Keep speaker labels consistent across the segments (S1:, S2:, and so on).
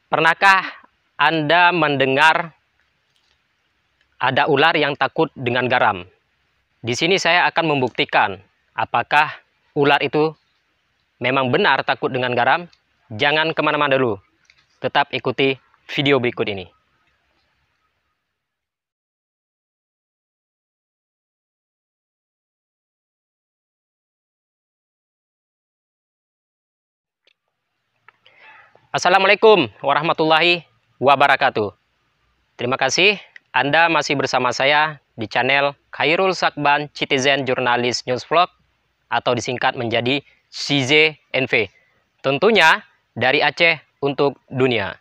S1: Pernahkah Anda mendengar ada ular yang takut dengan garam? Di sini saya akan membuktikan apakah ular itu memang benar takut dengan garam. Jangan kemana-mana dulu. Tetap ikuti video berikut ini. Assalamualaikum warahmatullahi wabarakatuh. Terima kasih Anda masih bersama saya di channel Khairul Sakban Citizen Journalist News Vlog atau disingkat menjadi CZNV. Tentunya dari Aceh untuk dunia.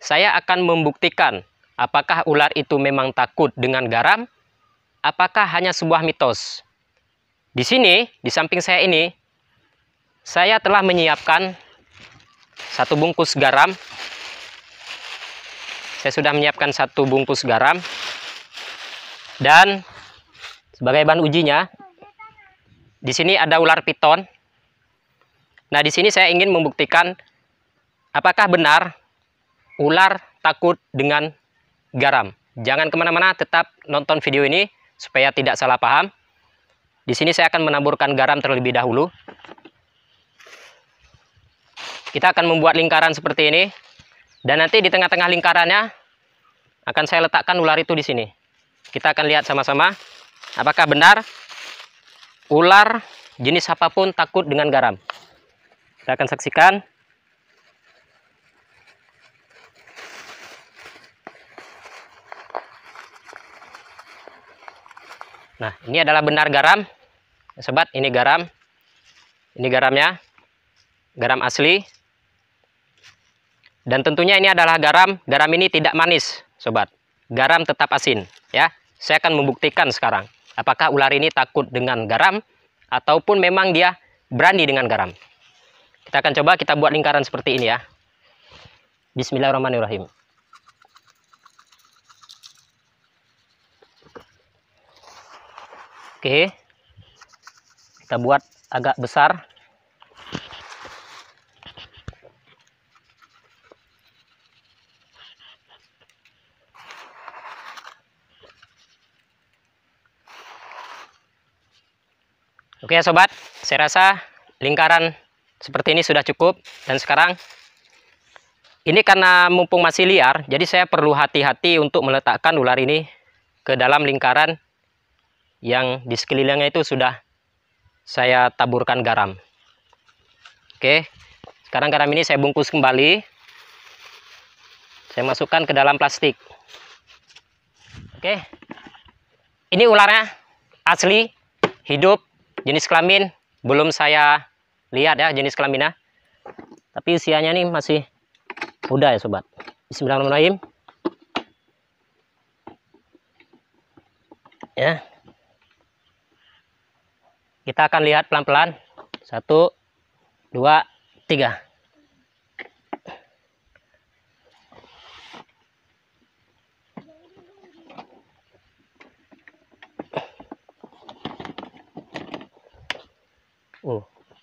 S1: Saya akan membuktikan apakah ular itu memang takut dengan garam, apakah hanya sebuah mitos. Di sini, di samping saya ini, saya telah menyiapkan satu bungkus garam. Saya sudah menyiapkan satu bungkus garam. Dan sebagai bahan ujinya, di sini ada ular piton. Nah, di sini saya ingin membuktikan apakah benar ular takut dengan garam. Jangan kemana-mana, tetap nonton video ini supaya tidak salah paham. Di sini saya akan menaburkan garam terlebih dahulu. Kita akan membuat lingkaran seperti ini. Dan nanti di tengah-tengah lingkarannya akan saya letakkan ular itu di sini. Kita akan lihat sama-sama apakah benar ular jenis apapun takut dengan garam. Kita akan saksikan. Nah, ini adalah benar garam. Sobat, ini garam. Ini garamnya. Garam asli. Dan tentunya ini adalah garam. Garam ini tidak manis, sobat. Garam tetap asin, ya. Saya akan membuktikan sekarang apakah ular ini takut dengan garam ataupun memang dia berani dengan garam. Kita akan coba kita buat lingkaran seperti ini ya. Bismillahirrahmanirrahim. Oke. Kita buat agak besar. Oke ya sobat, saya rasa lingkaran seperti ini sudah cukup. Dan sekarang, ini karena mumpung masih liar, jadi saya perlu hati-hati untuk meletakkan ular ini ke dalam lingkaran yang di sekelilingnya itu sudah saya taburkan garam. Oke, sekarang garam ini saya bungkus kembali. Saya masukkan ke dalam plastik. Oke, ini ularnya asli, hidup. Jenis kelamin belum saya lihat ya jenis kelaminnya. Tapi usianya nih masih muda ya sobat. Bismillahirrahmanirrahim. Ya. Kita akan lihat pelan-pelan. 1, 2, 3.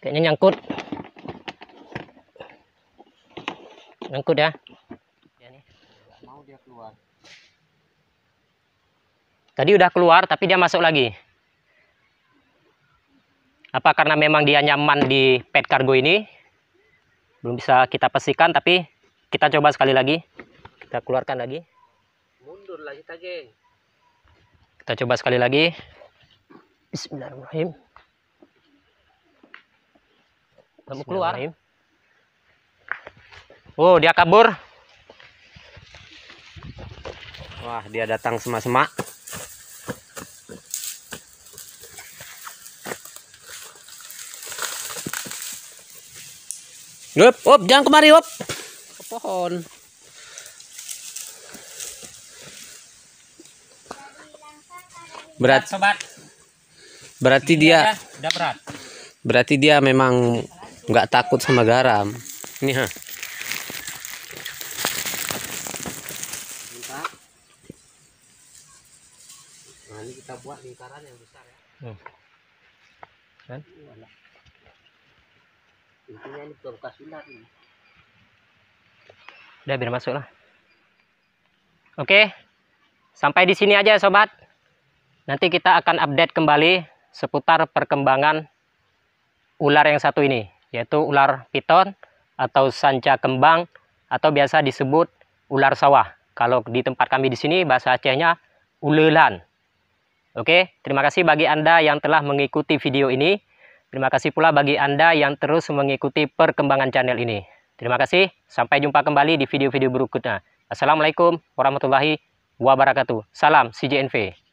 S1: Kayaknya nyangkut. Nyangkut ya. Mau dia keluar. Tadi udah keluar tapi dia masuk lagi. Apa karena memang dia nyaman di pet kargo ini? Belum bisa kita pastikan, tapi kita coba sekali lagi. Kita keluarkan lagi. Mundur lagi geng. Kita coba sekali lagi. Bismillahirrahmanirrahim. Kamu keluar. Oh, dia kabur. Wah, dia datang semak-semak. Op, jangan kemari, op. Ke pohon. Sobat. Berarti dia udah berat. Berarti dia memang nggak takut sama garam. Ini ha. Nah, ini kita buat lingkaran yang besar ya. Kan? Intinya ini bekas ular ini. Udah, biar masuk lah. Oke, sampai di sini aja sobat. Nanti kita akan update kembali seputar perkembangan ular yang satu ini, yaitu ular piton atau sanca kembang atau biasa disebut ular sawah. Kalau di tempat kami di sini bahasa Acehnya ulelan. Oke, terima kasih bagi Anda yang telah mengikuti video ini. Terima kasih pula bagi Anda yang terus mengikuti perkembangan channel ini. Terima kasih, sampai jumpa kembali di video-video berikutnya. Assalamualaikum warahmatullahi wabarakatuh. Salam CJNV.